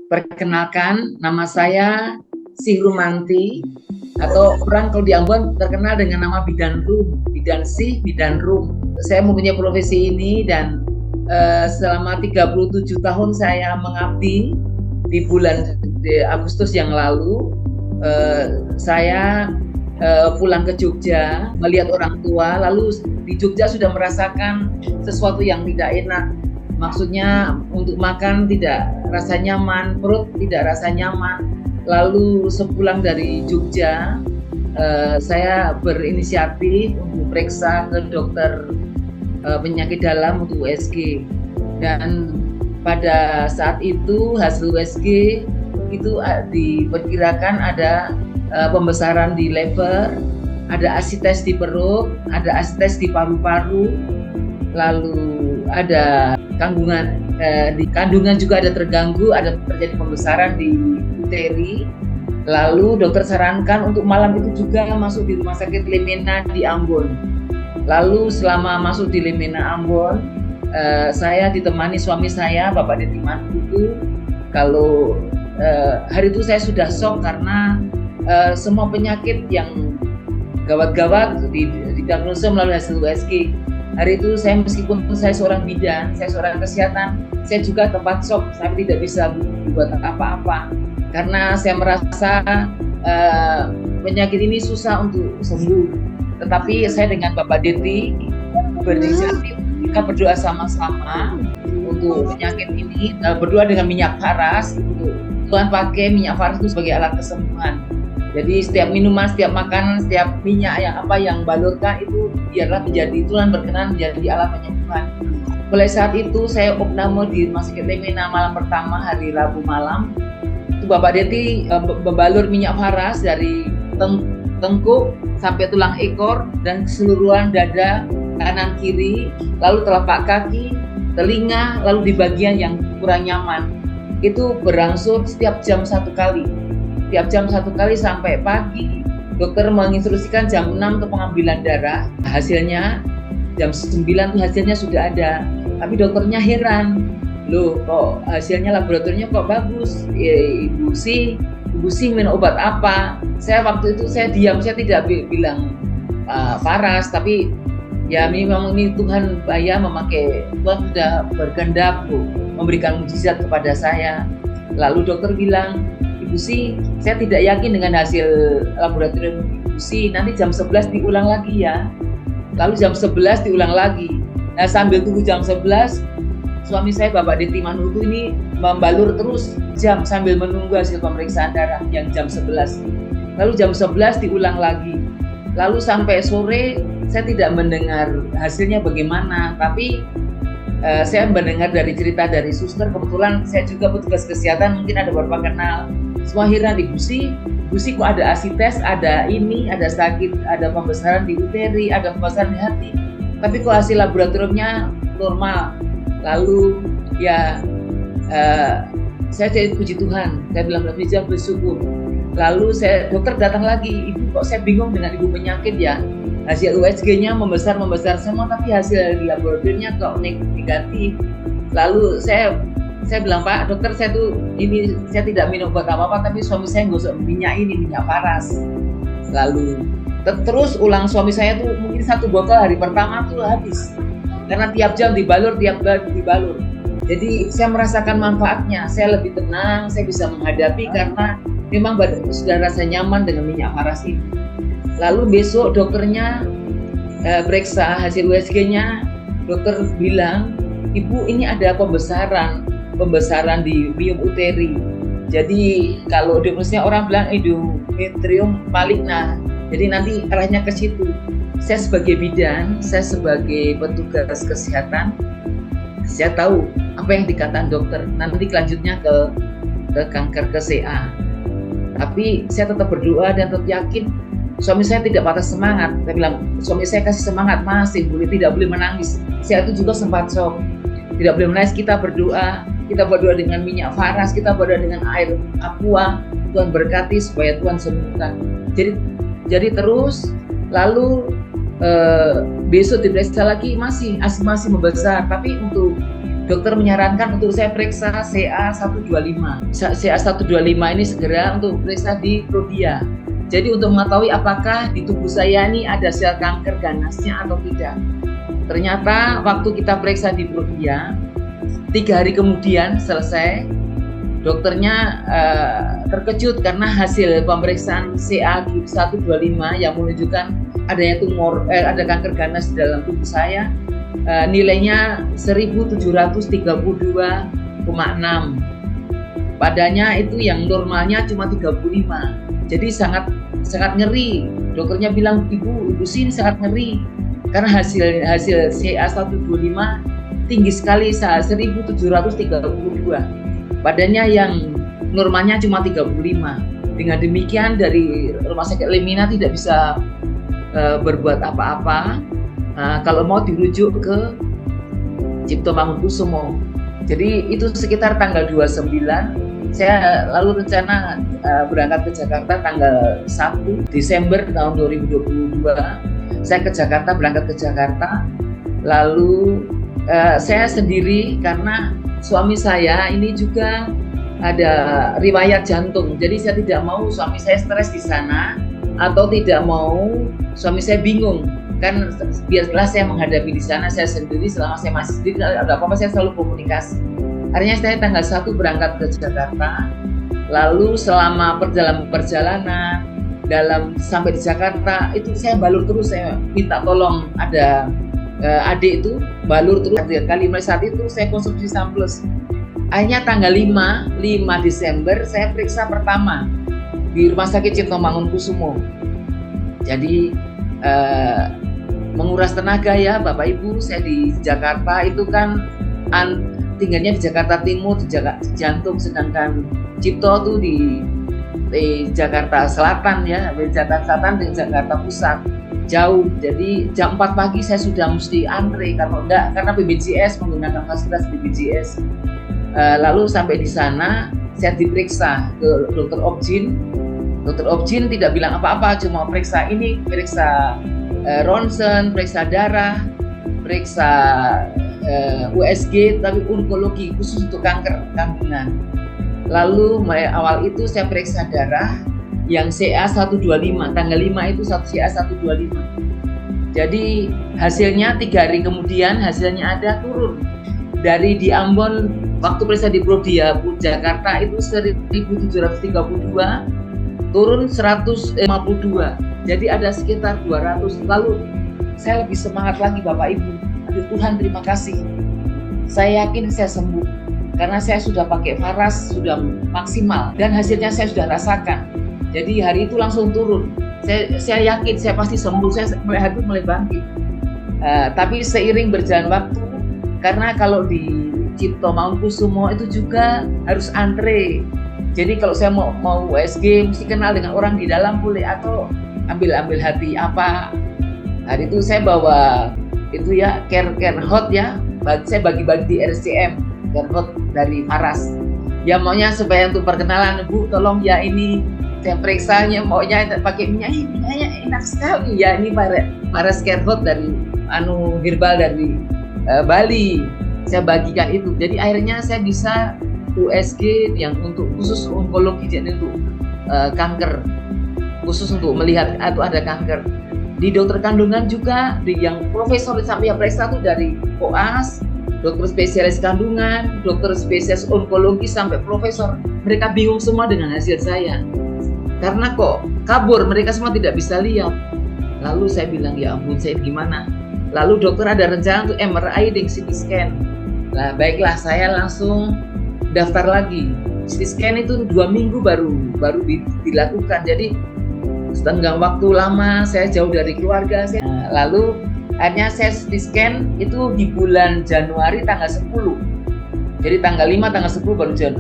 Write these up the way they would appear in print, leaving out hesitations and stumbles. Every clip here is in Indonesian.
Perkenalkan, nama saya Sih Rumanti, atau orang kalau di Ambon terkenal dengan nama Bidan Rum, Bidan Sih, Bidan Rum. Saya mempunyai profesi ini dan selama 37 tahun saya mengabdi. Di bulan Agustus yang lalu, saya pulang ke Jogja, melihat orang tua, lalu di Jogja sudah merasakan sesuatu yang tidak enak. Maksudnya untuk makan tidak rasa nyaman, perut tidak rasa nyaman. Lalu sepulang dari Jogja, saya berinisiatif untuk periksa ke dokter penyakit dalam untuk USG. Dan pada saat itu hasil USG itu diperkirakan ada pembesaran di lever, ada asites di perut, ada asites di paru-paru, lalu ada kandungan juga ada terganggu, ada terjadi pembesaran di uteri. Lalu dokter sarankan untuk malam itu juga masuk di rumah sakit Lemena di Ambon. Lalu selama masuk di Lemena Ambon, saya ditemani suami saya, Bapak Deddy Manhutu. Kalau hari itu saya sudah shock karena semua penyakit yang gawat-gawat didiagnosa melalui hasil USG. Hari itu saya, meskipun saya seorang bidan, saya seorang kesehatan, saya juga tempat shock, saya tidak bisa buat apa-apa karena saya merasa penyakit ini susah untuk sembuh. Tetapi saya dengan Bapak Deddy berinisiatif, kita berdoa sama-sama untuk penyakit ini, berdoa dengan minyak paras. Tuhan pakai minyak paras itu sebagai alat kesembuhan. Jadi setiap minuman, setiap makanan, setiap minyak yang balurkan itu biarlah menjadi, Tuhan berkenan menjadi alat penyembuhan. Mulai saat itu saya opname di Rumah Sakit Lemena malam pertama, hari Rabu malam. Itu Bapak Deddy membalur minyak paras dari tengkuk sampai tulang ekor dan keseluruhan dada kanan kiri, lalu telapak kaki, telinga, lalu di bagian yang kurang nyaman. Itu berangsur setiap jam 1 kali. Tiap jam 1 kali sampai pagi. Dokter menginstruksikan jam 6 untuk pengambilan darah. Hasilnya jam 9 tuh hasilnya sudah ada. Tapi dokternya heran, loh kok hasilnya laboratoriumnya kok bagus? Ibu sih minum obat apa? Saya waktu itu saya diam, saya tidak bilang paras, tapi ya memang ini Tuhan Tuhan sudah berkehendak memberikan mukjizat kepada saya. Lalu dokter bilang, Ibu sih, saya tidak yakin dengan hasil laboratorium Ibu sih, nanti jam 11 diulang lagi ya. Lalu jam 11 diulang lagi. Nah sambil tunggu jam 11, suami saya Bapak Deddy Manhutu ini membalur terus jam sambil menunggu hasil pemeriksaan darah yang jam 11. Lalu jam 11 diulang lagi. Lalu sampai sore saya tidak mendengar hasilnya bagaimana, tapi saya mendengar dari cerita dari suster. Kebetulan saya juga petugas kesehatan, mungkin ada beberapa kenal. Semua heran, Ibu sih kok ada asites, ada ini, ada sakit, ada pembesaran di uteri, ada pembesaran di hati. Tapi kok hasil laboratoriumnya normal. Lalu ya saya jadi puji Tuhan, saya bilang bersyukur. Lalu dokter datang lagi, Ibu kok saya bingung dengan Ibu penyakit ya. Hasil USG-nya membesar semua, tapi hasil laboratoriumnya kok negatif. Lalu saya bilang, Pak dokter, saya tidak minum obat apa-apa, tapi suami saya gosok minyak paras. Lalu terus ulang suami saya tuh mungkin 1 botol hari pertama tuh habis. Karena tiap jam dibalur. Jadi saya merasakan manfaatnya, saya lebih tenang, saya bisa menghadapi karena memang badan sudah rasa nyaman dengan minyak paras ini. Lalu besok dokternya periksa hasil USG-nya, dokter bilang, Ibu ini ada pembesaran di miom uteri. Jadi kalau diagnosisnya orang bilang endometrium maligna. Jadi nanti arahnya ke situ. Saya sebagai bidan, saya sebagai petugas kesehatan, saya tahu apa yang dikatakan dokter. Nanti selanjutnya ke kanker ke CA. Tapi saya tetap berdoa dan tetap yakin. Suami saya tidak patah semangat. Saya bilang, suami saya kasih semangat, masih tidak boleh menangis. Saya itu juga sempat shock. Tidak boleh menangis, kita berdoa dengan minyak paras, kita berdoa dengan air aqua. Tuhan berkati supaya Tuhan sembuhkan. Jadi terus, lalu besok diperiksa lagi masih membesar. Tapi untuk dokter menyarankan untuk saya periksa CA125. CA125 ini segera untuk periksa di Prodia. Jadi untuk mengetahui apakah di tubuh saya ini ada sel kanker ganasnya atau tidak. Ternyata waktu kita periksa di Prodia, 3 hari kemudian selesai, dokternya terkejut karena hasil pemeriksaan CA125 yang menunjukkan adanya tumor, ada kanker ganas di dalam tubuh saya, nilainya 1732,6. Padanya itu yang normalnya cuma 35. Jadi sangat ngeri. Dokternya bilang, ibu sini sangat ngeri karena hasil CA125 tinggi sekali, 1732. Badannya yang normalnya cuma 35. Dengan demikian dari Rumah Sakit Lemina tidak bisa berbuat apa-apa. Kalau mau dirujuk ke Cipto Mangunkusumo. Jadi itu sekitar tanggal 29. Saya lalu rencana berangkat ke Jakarta tanggal 1 Desember tahun 2022. Saya berangkat ke Jakarta. Lalu saya sendiri karena suami saya ini juga ada riwayat jantung. Jadi saya tidak mau suami saya stres di sana atau tidak mau suami saya bingung. Kan biarlah saya menghadapi di sana saya sendiri, selama saya masih sendiri ada apa-apa saya selalu komunikasi. Akhirnya saya tanggal 1 berangkat ke Jakarta. Lalu selama perjalanan sampai di Jakarta itu saya balur terus, saya minta tolong ada adik itu balur terus 3 kali. Mulai saat itu saya konsumsi Samplus. Akhirnya tanggal 5 Desember saya periksa pertama di Rumah Sakit Cipto Mangunkusumo. Jadi menguras tenaga ya Bapak Ibu. Saya di Jakarta itu kan tinggalnya di Jakarta Timur, di Jantung, sedangkan Cipto tuh di Jakarta Selatan ya, di Jakarta Selatan dan Jakarta Pusat, jauh. Jadi jam 4 pagi saya sudah mesti antre karena BPJS, menggunakan fasilitas BPJS. Lalu sampai di sana saya diperiksa ke Dokter Objin. Dokter Objin tidak bilang apa-apa, cuma periksa ronsen, periksa darah, periksa USG, tapi onkologi khusus untuk kanker kandungan. Lalu mulai awal itu saya periksa darah yang CA125, tanggal 5 itu CA125. Jadi hasilnya 3 hari kemudian hasilnya ada turun. Dari di Ambon waktu periksa di Prodia Jakarta itu 1732, turun 152. Jadi ada sekitar 200. Lalu saya lebih semangat lagi Bapak Ibu. Aduh Tuhan, terima kasih. Saya yakin saya sembuh karena saya sudah pakai Faras, sudah maksimal dan hasilnya saya sudah rasakan. Jadi hari itu langsung turun. Saya yakin saya pasti sembuh. Saya mulai bangkit. Tapi seiring berjalan waktu, karena kalau di Cipto Mangunkusumo itu juga harus antre. Jadi kalau saya mau USG mesti kenal dengan orang di dalam boleh, atau ambil hati apa. Hari itu saya bawa itu ya care hot ya. Saya bagi-bagi di RCM care hot dari Faras. Ya maunya supaya untuk perkenalan, Bu tolong ya ini saya periksanya maunya pakai minyaknya enak sekali ya, ini Faras care hot dari herbal dari Bali. Saya bagikan itu. Jadi akhirnya saya bisa USG yang untuk khusus onkologi, jadi untuk kanker, khusus untuk melihat atau ada kanker. Di dokter kandungan juga, yang profesor sampai yang periksa itu dari koas, dokter spesialis kandungan, dokter spesialis onkologi sampai profesor. Mereka bingung semua dengan hasil saya. Karena kok kabur, mereka semua tidak bisa lihat. Lalu saya bilang, ya ampun saya gimana? Lalu dokter ada rencana untuk MRI dan CT scan. Nah baiklah, saya langsung daftar lagi. CT scan itu 2 minggu baru dilakukan. Jadi setengah waktu lama, saya jauh dari keluarga. Lalu akhirnya saya CT scan itu di bulan Januari tanggal 10. Jadi tanggal 5, tanggal 10 baru CT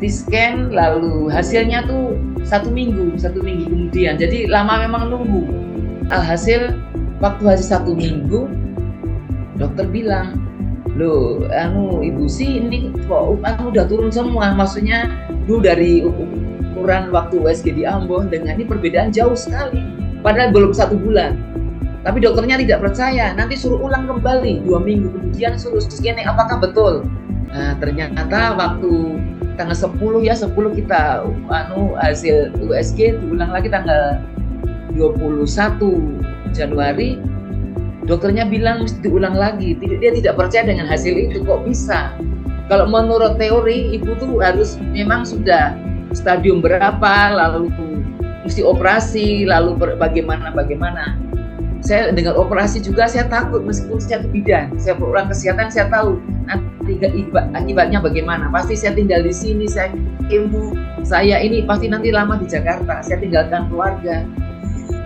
scan, lalu hasilnya tuh 1 minggu kemudian. Jadi lama memang nunggu. Alhasil waktu hasil 1 minggu, dokter bilang, loh, ibu sih ini kok udah turun semua. Maksudnya dulu dari ukuran waktu USG di Ambon dengan ini perbedaan jauh sekali. Padahal belum 1 bulan. Tapi dokternya tidak percaya, nanti suruh ulang kembali 2 minggu kemudian, suruh scanning apakah betul. Nah, ternyata waktu tanggal 10 kita hasil USG diulang lagi tanggal 21 Januari. Dokternya bilang mesti diulang lagi. Dia tidak percaya dengan hasil itu, kok bisa. Kalau menurut teori, ibu tuh harus memang sudah stadium berapa, lalu mesti operasi, lalu bagaimana. Saya dengar operasi juga saya takut, meskipun saya bidan, saya orang kesehatan, saya tahu nanti akibatnya bagaimana. Pasti saya tinggal di sini, saya ilmu, saya ini pasti nanti lama di Jakarta, saya tinggalkan keluarga.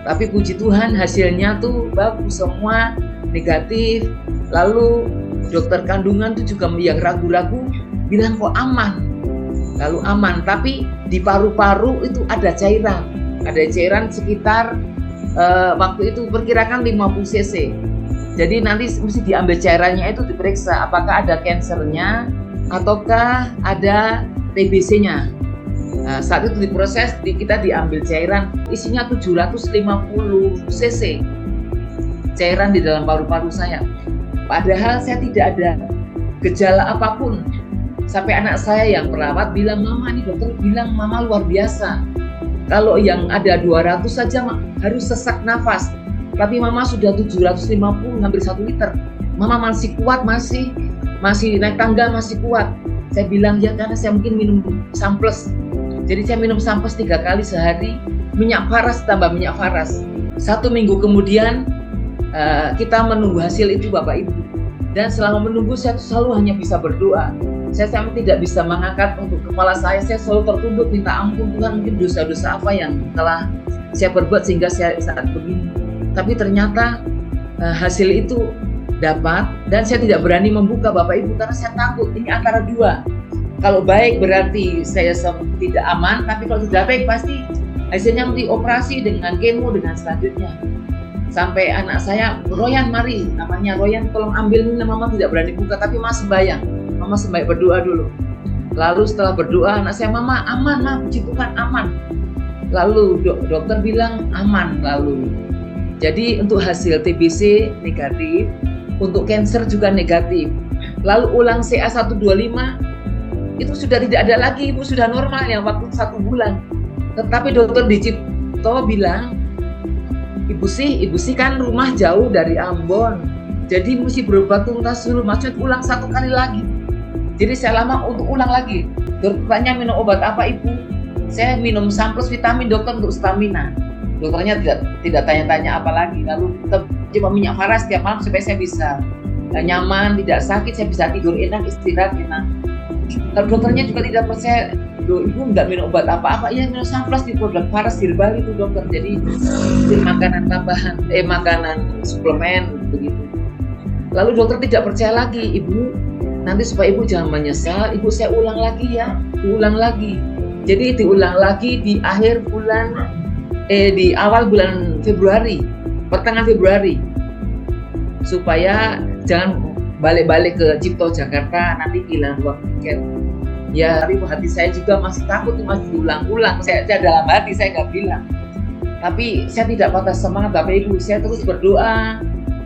Tapi puji Tuhan hasilnya tuh bagus, semua negatif. Lalu dokter kandungan tuh juga yang ragu-ragu bilang kok aman. Lalu aman, tapi di paru-paru itu ada cairan sekitar waktu itu perkirakan 50 cc. Jadi nanti mesti diambil cairannya itu diperiksa apakah ada kansernya ataukah ada TBC-nya. Nah, saat itu diproses, kita diambil cairan isinya 750 cc cairan di dalam paru-paru saya. Padahal saya tidak ada gejala apapun. Sampai anak saya yang perawat bilang, "Mama, ini dokter bilang Mama luar biasa. Kalau yang ada 200 saja harus sesak nafas. Tapi Mama sudah 750, hampir 1 liter. Mama masih kuat, masih naik tangga, masih kuat." Saya bilang, ya karena saya mungkin minum samples. Jadi saya minum samples 3 kali sehari, minyak faras tambah minyak faras. 1 minggu kemudian kita menunggu hasil itu Bapak Ibu. Dan selama menunggu saya selalu hanya bisa berdoa. Saya sampai tidak bisa mengangkat untuk kepala saya selalu tertunduk minta ampun Tuhan, mungkin dosa-dosa apa yang telah saya perbuat sehingga saya saat begini. Tapi ternyata hasil itu dapat, dan saya tidak berani membuka Bapak Ibu karena saya takut ini antara dua. Kalau baik berarti saya tidak aman, tapi kalau tidak baik pasti hasilnya mesti operasi dengan kemo dengan selanjutnya. Sampai anak saya, "Royan, mari," namanya Royan, "tolong ambil ini." Mama tidak berani buka, tapi Mama sembahyang. Mama sembahyang berdoa dulu. Lalu setelah berdoa, anak saya, "Mama, aman, Ma, puji Tuhan, aman." Lalu dokter bilang aman. Lalu jadi untuk hasil TBC negatif, untuk kanker juga negatif. Lalu ulang CA125 itu sudah tidak ada lagi, Ibu, sudah normal yang waktu 1 bulan. Tetapi dokter di Cipto bilang, Ibu sih kan rumah jauh dari Ambon, jadi mesti berobat tuntas dulu, maksud ulang 1 kali lagi. Jadi saya lama untuk ulang lagi. Dokternya minum obat apa Ibu? Saya minum samples vitamin dokter untuk stamina. Dokternya tidak tanya-tanya apa lagi. Lalu coba minyak faras setiap malam supaya saya bisa nyaman, tidak sakit, saya bisa tidur enak, istirahat enak. Lalu dokternya juga tidak percaya, "Ibu nggak minum obat apa-apa." "Iya, minum samples di produk faras Herbal itu dokter." Jadi makanan tambahan, makanan suplemen begitu. Lalu dokter tidak percaya lagi, "Ibu, nanti supaya Ibu jangan menyesal, Ibu saya ulang lagi ya." Diulang lagi. Jadi diulang lagi di akhir bulan, di awal bulan Februari, pertengahan Februari, supaya jangan balik-balik ke Cipto Jakarta nanti kehilangan uang tiket. Ya, tapi hati saya juga masih takut, masih diulang-ulang. Saya dalam hati saya nggak bilang. Tapi saya tidak patah semangat Bapak Ibu, saya terus berdoa.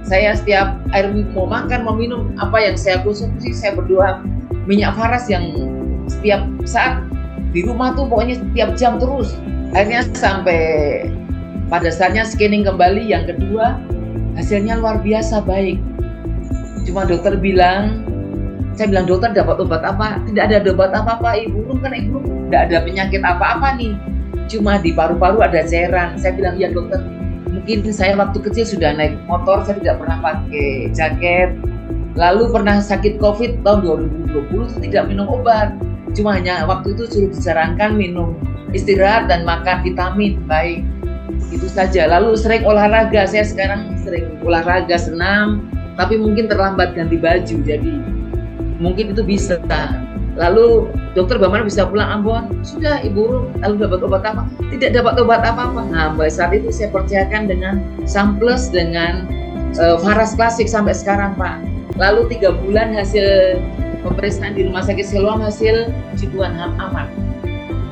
Saya setiap air mau makan, mau minum, apa yang saya konsumsi, saya berdoa. Minyak faras yang setiap saat di rumah tuh pokoknya setiap jam terus. Akhirnya sampai pada saatnya scanning kembali yang kedua, hasilnya luar biasa baik. Cuma dokter bilang, saya bilang, "Dokter dapat obat apa?" "Tidak ada obat apa-apa Ibu, kan Ibu tidak ada penyakit apa-apa nih. Cuma di paru-paru ada cairan." Saya bilang, "Ya dokter, mungkin saya waktu kecil sudah naik motor, saya tidak pernah pakai jaket. Lalu pernah sakit COVID tahun 2020 tidak minum obat. Cuma hanya waktu itu suruh disarankan minum istirahat dan makan vitamin baik. Itu saja. Lalu sering olahraga, saya sekarang sering olahraga, senam, tapi mungkin terlambat ganti baju, jadi mungkin itu bisa." Lalu dokter bagaimana bisa pulang Ambon? "Sudah Ibu, lalu dapat obat apa?" "Tidak dapat obat apa-apa." Nah, saat itu saya percayakan dengan samples, dengan faras klasik sampai sekarang Pak. Lalu 3 bulan hasil pemeriksaan di Rumah Sakit Siloam, hasil puji Tuhan aman.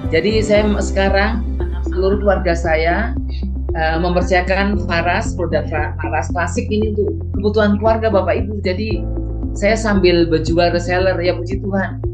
Jadi saya sekarang seluruh keluarga saya mempersiapkan produk Faras klasik ini untuk kebutuhan keluarga Bapak Ibu. Jadi saya sambil berjual reseller, ya puji Tuhan.